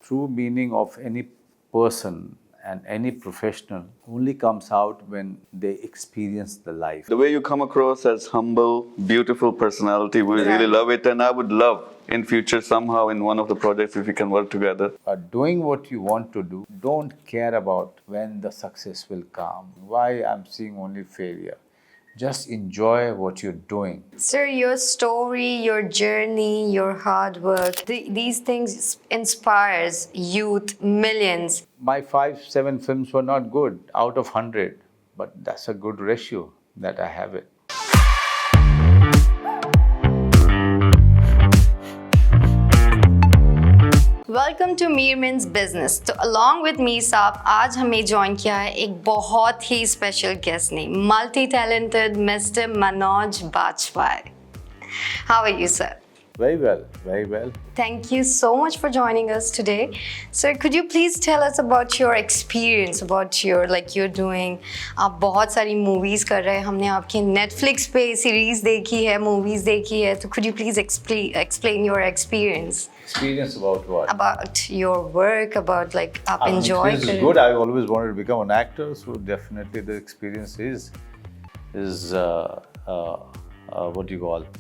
true meaning of any person and any professional only comes out when they experience the life. The way you come across as humble, beautiful personality, we really love it, and I would love in future somehow in one of the projects if we can work together. Doing what you want to do, don't care about when the success will come. Why I'm seeing only failure. Just enjoy what you're doing. Sir, your story, your journey, your hard work, these things inspires youth, millions. My 5-7 films were not good out of 100, but that's a good ratio that I have it. Welcome to Mir means business. तो along with Mir साहब आज हमें join किया है एक बहुत ही special guest ने, multi talented mister Manoj Bajpayee. How are you sir? Very well, very well. Thank you so much for joining us today. Sir, could you please tell us about your experience, about your you're doing, आप बहुत सारी movies कर रहे हैं, हमने आपके Netflix पे series देखी है, movies देखी है, तो could you please explain your experience? Experience about what? About your work, about आप enjoy This is करें. good. I always wanted to become an actor, so definitely the experience is what do you call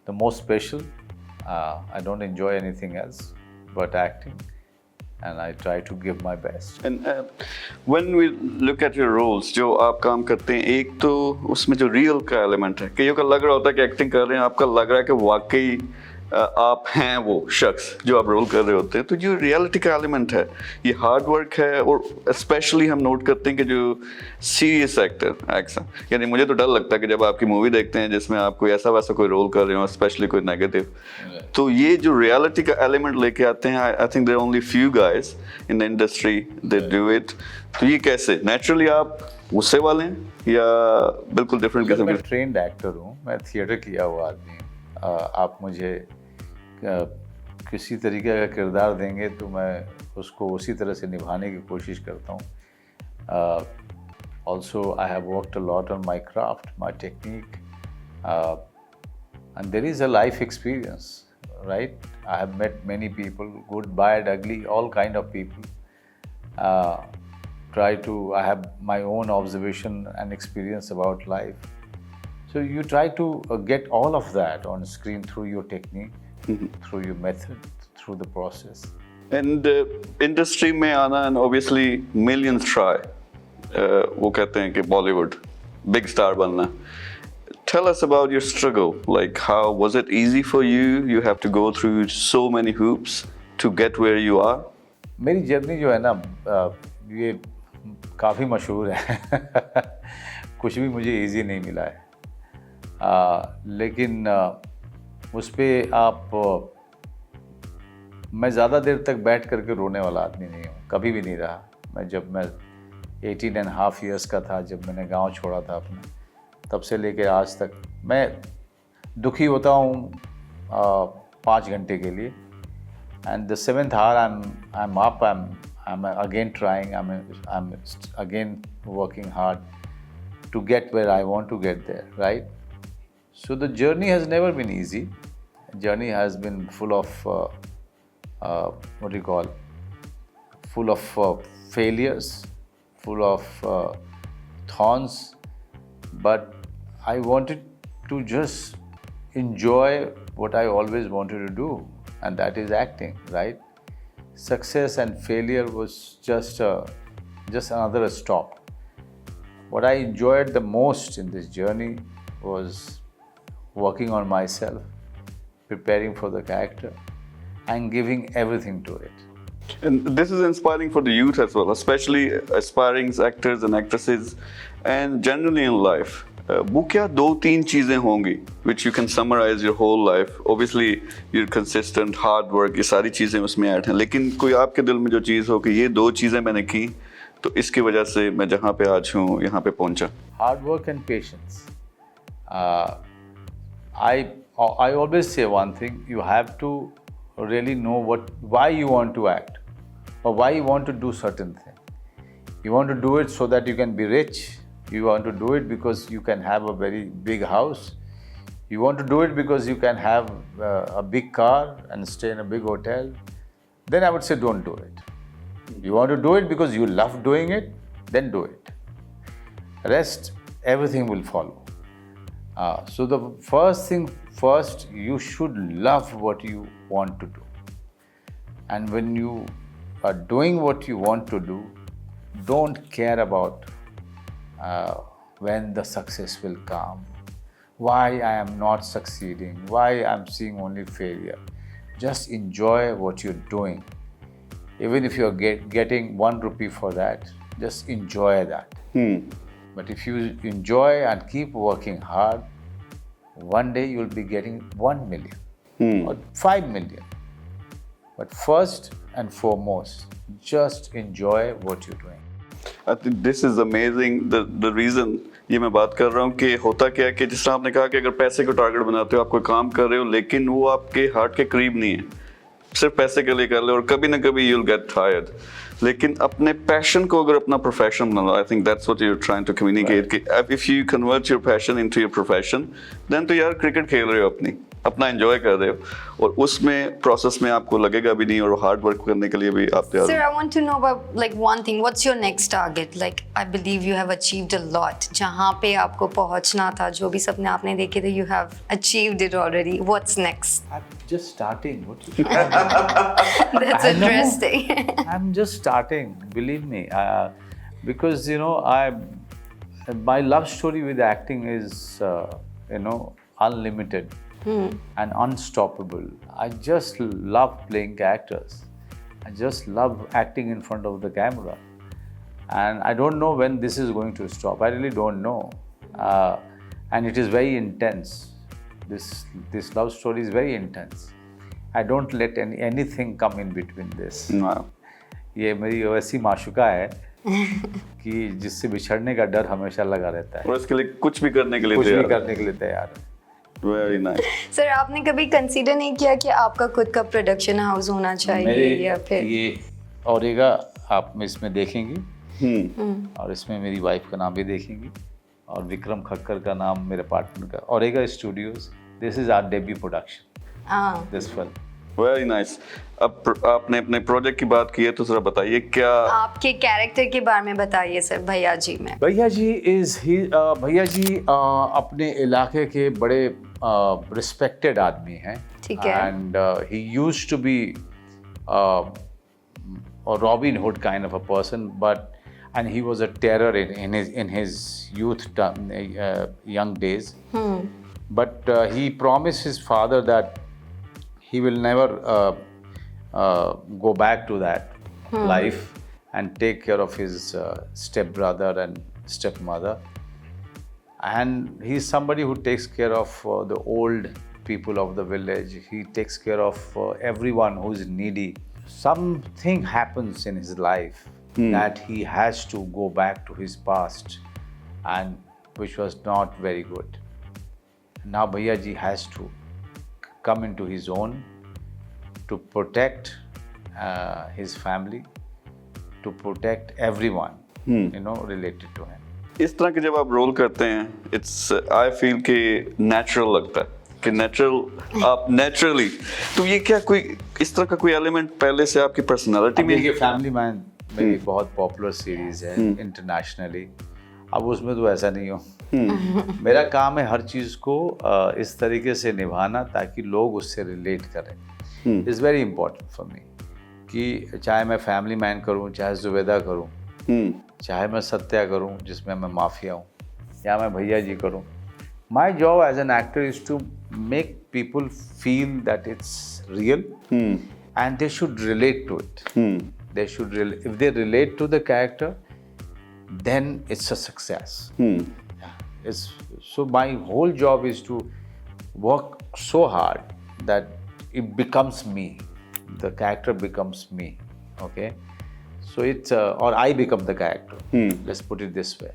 the most special. I don't enjoy anything else but acting, and I try to give my best. And when we look at your roles, जो आप काम करते हैं, एक तो उसमें जो real का एलिमेंट है, कईयों का लग रहा होता है कि एक्टिंग कर रहे हैं, आपका लग रहा है कि वाकई आप हैं वो शख्स जो आप रोल कर रहे होते हैं। तो जो रियलिटी का एलिमेंट है, ये हार्ड वर्क है, और स्पेशली हम नोट करते हैं कि जो सीरियस एक्टर यानी मुझे तो डर लगता है कि जब आपकी मूवी देखते हैं जिसमें आप कोई ऐसा वैसा कोई रोल कर रहे हो, स्पेशली कोई नेगेटिव, तो ये जो रियलिटी का एलिमेंट लेके आते हैं, I think there only few guys in the industry they do it. तो ये कैसे नेचुरली आप गुस्से वाले हैं या बिल्कुल डिफरेंट किस्म मैं के? ट्रेंड एक्टर हूँ, मैं थिएटर किया हुआ आदमी हूँ। आप मुझे किसी तरीके का किरदार देंगे तो मैं उसको उसी तरह से निभाने की कोशिश करता हूँ। Also, I have worked a lot on my craft, my technique, and there is a life experience, right? I have met many people, good, bad, ugly, all kind of people. I have my own observation and experience about life. So you try to get all of that on screen through your technique, through your method, through the process. And industry में आना, and obviously millions try. वो कहते हैं कि Bollywood big star बनना. Tell us about your struggle. Like, how was it easy for you? You have to go through so many hoops to get where you are. मेरी journey जो है ना, ये काफ़ी मशहूर है। कुछ भी मुझे इजी नहीं मिला है, लेकिन उस पर मैं ज़्यादा देर तक बैठ करके रोने वाला आदमी नहीं हूँ, कभी भी नहीं रहा। जब मैं 18.5 years का था, जब मैंने गांव छोड़ा था अपना, तब से लेकर आज तक मैं दुखी होता हूँ 5 घंटे के लिए, and the 7th hour I'm up, I'm again trying, I'm again working hard to get where I want to get there, right? So the journey has never been easy. The journey has been full of full of failures, full of thorns, but I wanted to just enjoy what I always wanted to do, and that is acting, right? Success and failure was just another stop. What I enjoyed the most in this journey was working on myself, preparing for the character, and giving everything to it. And this is inspiring for the youth as well, especially aspiring actors and actresses, and generally in life. वो क्या 2-3 चीज़ें होंगी which you can summarize your whole life? Obviously you're consistent, hard work, ये सारी चीज़ें उसमें add हैं, लेकिन कोई आपके दिल में जो चीज़ हो कि ये 2 चीज़ें मैंने की तो इसकी वजह से मैं जहाँ पे आज हूँ, यहाँ पे पहुँचा? Hard work and patience. I always say one thing: you have to really know why you want to act, or why you want to do certain thing. You want to do it so that you can be rich. You want to do it because you can have a very big house. You want to do it because you can have a big car and stay in a big hotel. Then I would say don't do it. You want to do it because you love doing it, then do it. Rest, everything will follow. So the first thing first, you should love what you want to do. And when you are doing what you want to do, don't care about when the success will come, why I am not succeeding, why I am seeing only failure. Just enjoy what you're doing. Even if you're getting 1 rupee for that, just enjoy that. But if you enjoy and keep working hard, one day you'll be getting 1 million or 5 million. But first and foremost, just enjoy what you're doing. I think this is amazing. The reason ये मैं बात कर रहा हूँ कि होता क्या है कि जिस तरह आपने कहा कि अगर पैसे को टारगेट बनाते हो, आप कोई काम कर रहे हो लेकिन वो आपके हार्ट के करीब नहीं है, सिर्फ पैसे के लिए कर ले और कभी ना कभी you'll get tired. लेकिन अपने पैशन को अगर अपना प्रोफेशन बना लो, I think that's what you're trying to communicate कि if you convert your passion into your profession, then तो यार क्रिकेट खेल रहे हो अपना एंजॉय कर रहे हो और उसमें प्रोसेस में आपको लगेगा भी नहीं और हार्ड वर्क करने के लिए भी आप तैयार हो. Sir, I want to know about like one thing. What's your next target? Like I believe you have achieved a lot. जहाँ पे आपको पहुँचना था, जो भी सपने आपने देखे थे, you have achieved it already. What's next? I'm just starting. What you That's I know. interesting. I'm just starting. Believe me, because my love story with acting is unlimited. And unstoppable. I just love playing characters. I just love acting in front of the camera. And I don't know when this is going to stop. I really don't know. And it is very intense. This love story is very intense. I don't let anything come in between this. Wow. ये मेरी वैसी माशुका है कि जिससे बिछड़ने का डर हमेशा लगा रहता है. और इसके लिए कुछ भी करने के लिए कुछ भी तैयार. करने के लिए तैयार है. Very nice. सर, आपने कभी कंसीडर नहीं किया कि आपका खुद का प्रोडक्शन हाउस होना चाहिए या फिर ये औरेगा आप इसमें देखेंगी और इसमें मेरी वाइफ का नाम भी देखेंगी और विक्रम खक्कर का नाम मेरे पार्टनर का. Orega studios. This is our debut production this film. Very nice. अब आपने अपने प्रोजेक्ट की बात की है तो जरा बताइए क्या आपके कैरेक्टर के बारे में बताइए सर. भैया जी में भैया जी अपने इलाके के बड़े रिस्पेक्टेड आदमी हैं. ठीक है. And he used to be a Robin Hood kind of a person, and he was a terror in his youth young days. But he promised his father that he will never go back to that life and take care of his stepbrother and stepmother. And he's somebody who takes care of the old people of the village. He takes care of everyone who's needy. Something happens in his life that he has to go back to his past, and which was not very good. Now Bhaiya ji has to come into his own to protect his family, to protect everyone, related to him. इस तरह के जब आप role करते हैं, it's I feel कि natural लगता है कि नेचुरल आप नेचुरली. तो ये क्या कोई इस तरह का कोई एलिमेंट पहले से आपकी पर्सनालिटी में? ये फैमिली मैन मेरी बहुत पॉपुलर सीरीज है इंटरनेशनली. अब उसमें तो ऐसा नहीं हो. मेरा काम है हर चीज़ को इस तरीके से निभाना ताकि लोग उससे रिलेट करें. It's very important for me कि चाहे मैं फैमिली मैन करूं, चाहे जुबेदा करूं, चाहे मैं सत्या करूं जिसमें मैं माफिया हूं, या मैं भैया जी करूं. My job as an actor is to make people feel that it's real and they should relate to it. They should if they relate to the character, then it's a success. So my whole job is to work so hard that it becomes me. The character becomes me. Okay, so it's or I become the character. Let's put it this way.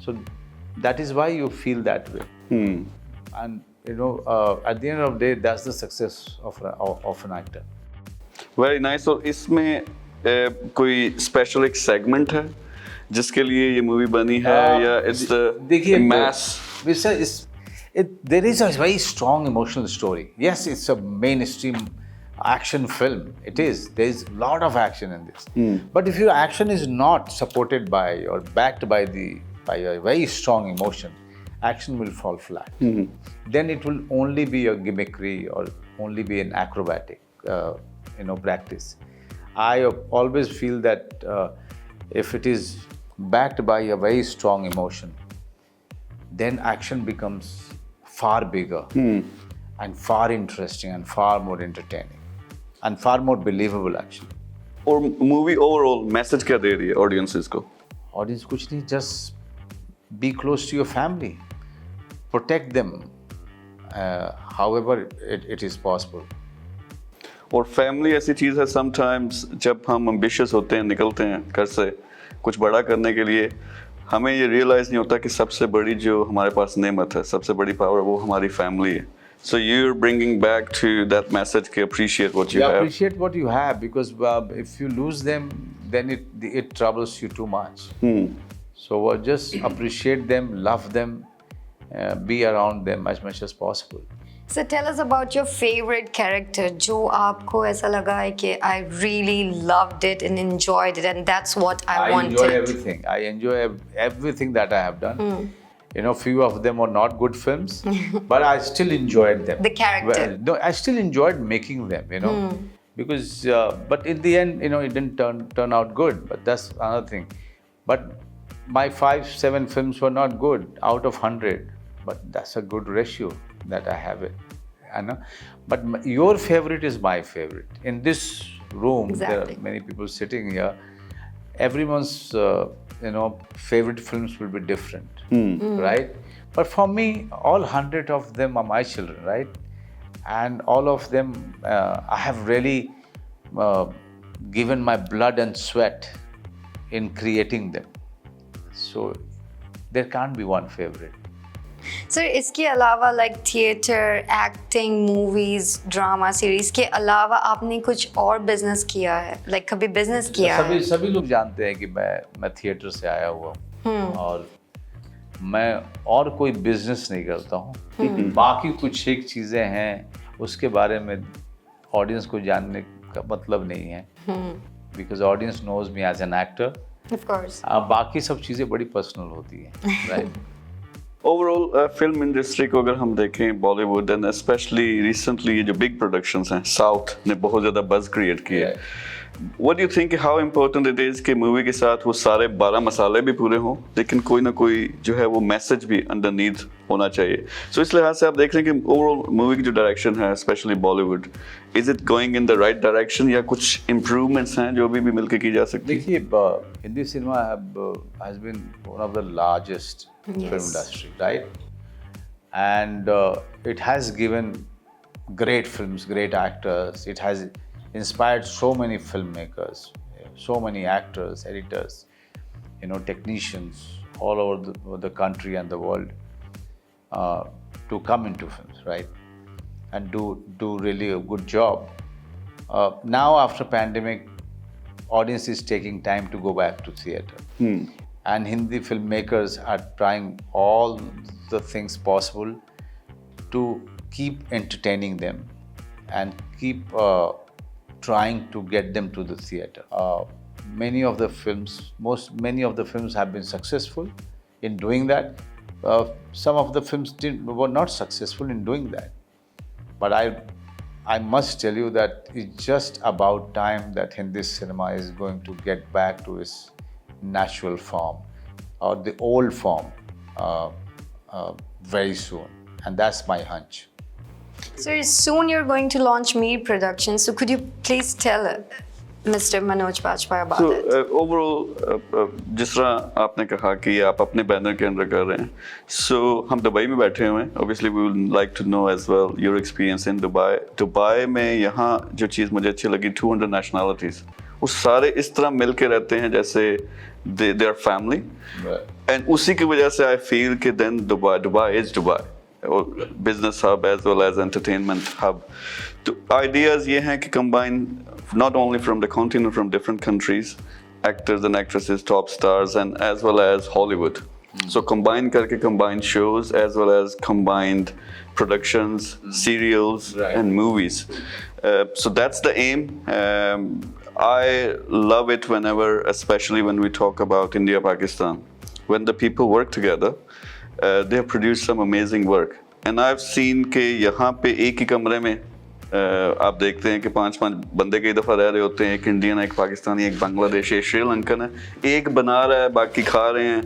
So that is why you feel that way. And at the end of the day, that's the success of an actor. Very nice. और इसमें कोई special एक segment है जिसके लिए ये movie बनी है या it's the mass? There is a very strong emotional story. Yes, it's a mainstream action film. It is. There is a lot of action in this. But if your action is not supported by or backed by a very strong emotion, action will fall flat. Then it will only be a gimmickry or only be an acrobatic, practice. I always feel that if it is backed by a very strong emotion, then action becomes far bigger and far interesting and far more entertaining and far more believable actually. और movie overall message क्या दे रही है audiences को? Audience कुछ नहीं, just be close to your family, protect them however it is possible. और family ऐसी चीज़ है समटाइम्स जब हम एम्बिशियस होते हैं, निकलते हैं घर से कुछ बड़ा करने के लिए, हमें ये रियलाइज़ नहीं होता कि सबसे बड़ी जो हमारे पास नेमत है, सबसे बड़ी पावर वो हमारी फैमिली है. So you're bringing back to that message to appreciate what you have. Appreciate what you have, because if you lose them, then it troubles you too much. So just appreciate them, love them, be around them as much as possible. So tell us about your favorite character जो आपको ऐसा लगा है कि I really loved it and enjoyed it and that's what I wanted. I enjoy everything. I enjoy everything that I have done. Few of them were not good films, but I still enjoyed them. The character. Well, no, I still enjoyed making them, because, but in the end, it didn't turn out good, but that's another thing. But my 5-7 films were not good out of 100, but that's a good ratio that I have it. I know. But your favorite is my favorite. In this room, there are many people sitting here. Everyone's, favorite films will be different, right? But for me, all 100 of them are my children, right? And all of them, I have really given my blood and sweat in creating them. So there can't be one favorite. Sir, इसके अलावा like theatre, acting, movies, drama series के अलावा आपने कुछ और business किया है? Like कभी business किया है? सभी लोग जानते हैं कि मैं थिएटर से आया हुआ हूँ और मैं और कोई business नहीं करता हूँ. बाकी कुछ एक चीज़ें हैं उसके बारे में audience को जानने का मतलब नहीं है. Because audience knows me as an actor. Of course. बाकी सब चीज़ें बड़ी personal होती हैं, right? ओवरऑल फिल्म इंडस्ट्री को अगर हम देखें बॉलीवुड एंड स्पेशली रिसेंटली ये जो बिग प्रोडक्शंस हैं साउथ ने बहुत ज़्यादा बज़ क्रिएट किया है. What do you think how important it is कि मूवी के साथ वो सारे 12 मसाले भी पूरे हों लेकिन कोई ना कोई जो है वो मैसेज भी अंडरनीथ होना चाहिए. सो इस लिहाज से आप देख रहे हैं कि ओवरऑल मूवी की जो डायरेक्शन है specially Bollywood, is it going in the right direction या कुछ इम्प्रूवमेंट्स हैं जो अभी भी मिलकर की जा सकती है? देखिए, Hindi cinema has been one of the largest film industry, right? And it has given great films, great actors. It has inspired so many filmmakers, so many actors, editors, technicians all over the country and the world to come into films, right? And do really a good job. Now after pandemic, audience is taking time to go back to theatre. And Hindi filmmakers are trying all the things possible to keep entertaining them and keep trying to get them to the theatre. Many of the films have been successful in doing that. Some of the films were not successful in doing that. But I must tell you that it's just about time that Hindi cinema is going to get back to its natural form or the old form very soon, and that's my hunch. So soon you're going to launch Mir Productions. So could you please tell Mr. Manoj Bajpayee about it? So overall, जिस तरह आपने कहा कि आप अपने banner के अंदर कर रहे हैं, so हम दुबई में बैठे हुए हैं. Obviously we would like to know as well your experience in Dubai. Dubai में यहाँ जो चीज़ मुझे अच्छी लगी, 200 nationalities. वो सारे इस तरह मिल के रहते हैं जैसे they are family. And उसी की वजह से I feel कि then Dubai is Dubai. Business hub as well as entertainment hub. तो ideas ये हैं कि combine not only from the continent, from different countries, actors and actresses, top stars, and as well as Hollywood. So combine करके combined shows as well as combined productions, serials, Right. and movies. So that's the aim. I love it whenever, especially when we talk about India, Pakistan, when the people work together, they have produced some amazing work. And I've seen कि यहाँ पे एक ही कमरे में आप देखते हैं कि 5-5 बंदे कई दफ़ा रह रहे होते हैं, एक इंडियन, एक पाकिस्तानी, एक बांग्लादेशी, एक श्रीलंकन है, एक बना रहा है, बाकी खा रहे हैं.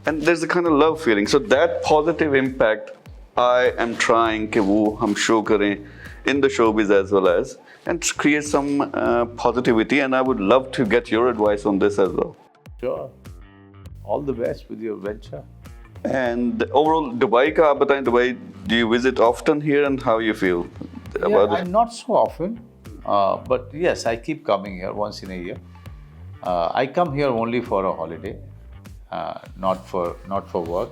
And there's a kind of love feeling. So that positive impact I am trying कि वो हम show करें in the showbiz as well as, and create some positivity. And I would love to get your advice on this as well. Sure. All the best with your venture. And overall, Dubai का आप बताएं, Dubai, do you visit often here, and how you feel about it? Not so often, but yes, I keep coming here once in a year. I come here only for a holiday, not for work.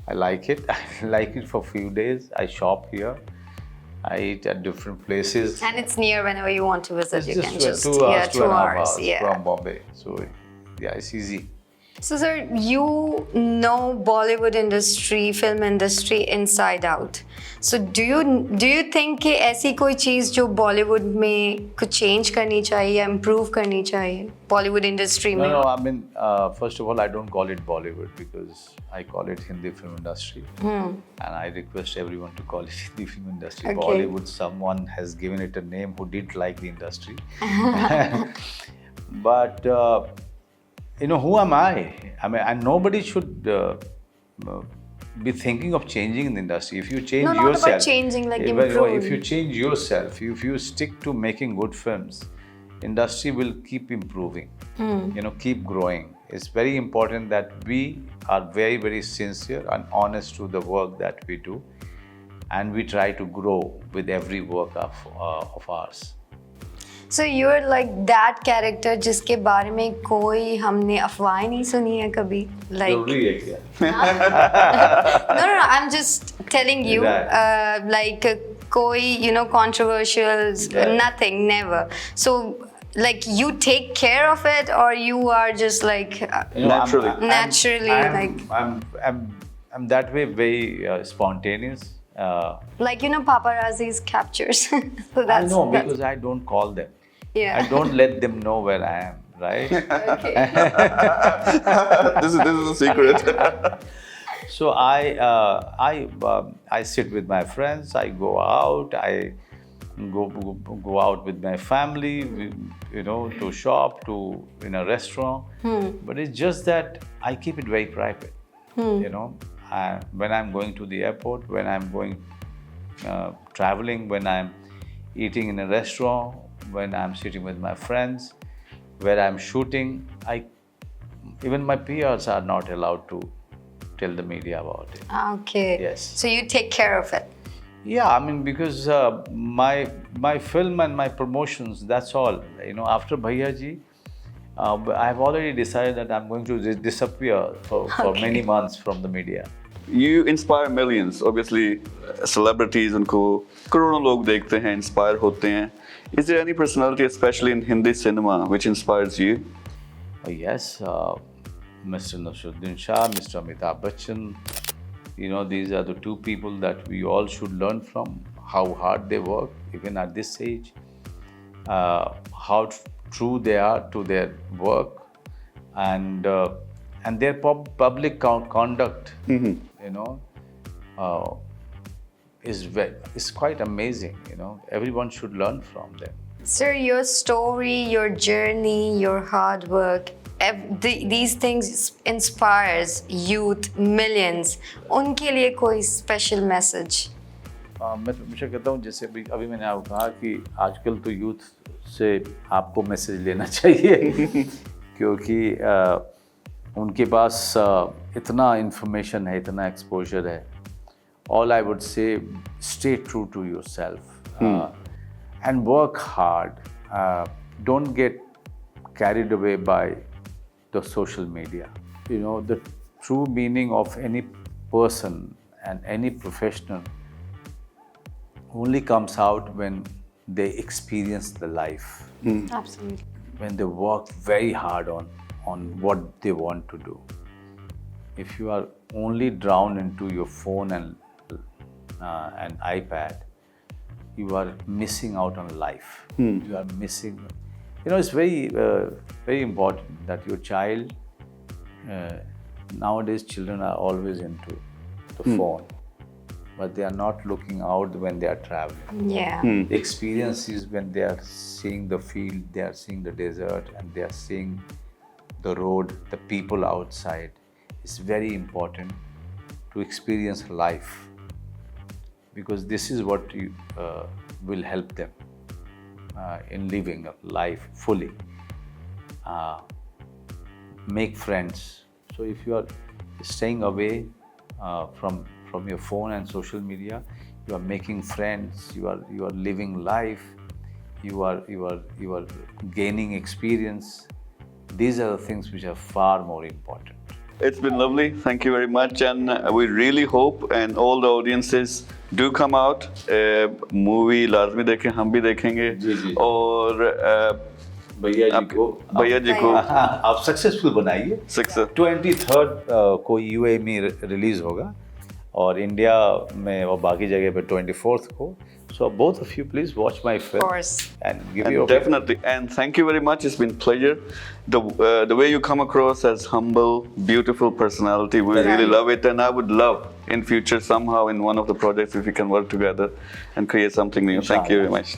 I like it. I like it for a few days. I shop here. I eat at different places. And it's near whenever you want to visit. It's You can just just 2 hours, 2.5 hours Yeah. from Bombay. So yeah, it's easy. So, sir, you know Bollywood industry, film industry inside out. So, do you think कि ऐसी कोई चीज़ जो Bollywood में कुछ change करनी चाहिए या improve करनी चाहिए Bollywood industry में? No, I mean, first of all, I don't call it Bollywood because I call it Hindi film industry. And I request everyone to call it Hindi film industry. Okay. Bollywood, someone has given it a name who didn't like the industry. But, who am I? I mean, and nobody should be thinking of changing in the industry. If you change No, not about yourself, changing, like if improve. you change yourself, if you stick to making good films, industry will keep improving, keep growing. It's very important that we are very, very sincere and honest to the work that we do, and we try to grow with every work of ours. So you're like that character जिसके बारे में कोई हमने अफवाहें नहीं सुनी है कभी, like जरूरी है क्या? no, I'm just telling you, Right. like कोई controversial, Yeah. nothing, never. So like you take care of it, or you are just like Naturally. naturally, I'm that way, very spontaneous. like paparazzi's captures. So I that's know, because I don't call them. yeah. I don't let them know where I am, right? Okay. This is a secret. So I sit with my friends. I go out. I go out with my family. To shop, in a restaurant. But it's just that I keep it very private. When I'm going to the airport, when I'm going traveling, when I'm eating in a restaurant, when I'm sitting with my friends, where I'm shooting, even my peers are not allowed to tell the media about it. Okay. Yes. So you take care of it. Yeah, I mean, because my film and my promotions, that's all. After Bhaiya Ji, I've already decided that I'm going to disappear for many months from the media. You inspire millions. Obviously, celebrities उनको करोड़ों लोग देखते हैं, inspire होते हैं. Is there any personality, especially in Hindi cinema, which inspires you? Yes, Mr. Nasruddin Shah, Mr. Amitabh Bachchan. These are the two people that we all should learn from. How hard they work, even at this age. How true they are to their work, and their public conduct. Is quite amazing. Everyone should learn from them. Sir, your story, your journey, your hard work, these things inspires youth, millions. उनके लिए कोई special message? मैं तो हमेशा कहता हूँ, जैसे अभी मैंने आपको कहा कि आजकल तो यूथ से आपको मैसेज लेना चाहिए क्योंकि उनके पास इतना इन्फॉर्मेशन है, इतना एक्सपोजर है. All I would say, stay true to yourself and work hard. Don't get carried away by the social media. The true meaning of any person and any professional only comes out when they experience the life, Absolutely. when they work very hard on what they want to do. if you are only drowned into your phone and iPad, you are missing out on life. You are missing. You know, it's very important that your child. Nowadays, children are always into the phone, but they are not looking out when they are traveling. Yeah. The experience is when they are seeing the field, they are seeing the desert, and they are seeing the road, the people outside. It's very important to experience life, because this is what will help them in living life fully. Make friends. So if you are staying away from your phone and social media, you are making friends. You are living life. You are gaining experience. These are the things which are far more important. It's been lovely. Thank you very much, and we really hope and all the audiences do come out. Movie लाजमी देखें, हम भी देखेंगे. जी. और भैया जी को आप successful बनाइए. सक्सेस 23rd को यूएई में रिलीज होगा और इंडिया में और बाकी जगह पे 24th को. So both of you, please watch my film. Of course. And give And your definitely, and thank you very much. It's been pleasure. The way you come across as humble, beautiful personality, we really love it, and I would love in future somehow in one of the projects if we can work together and create something new. Thank you very much.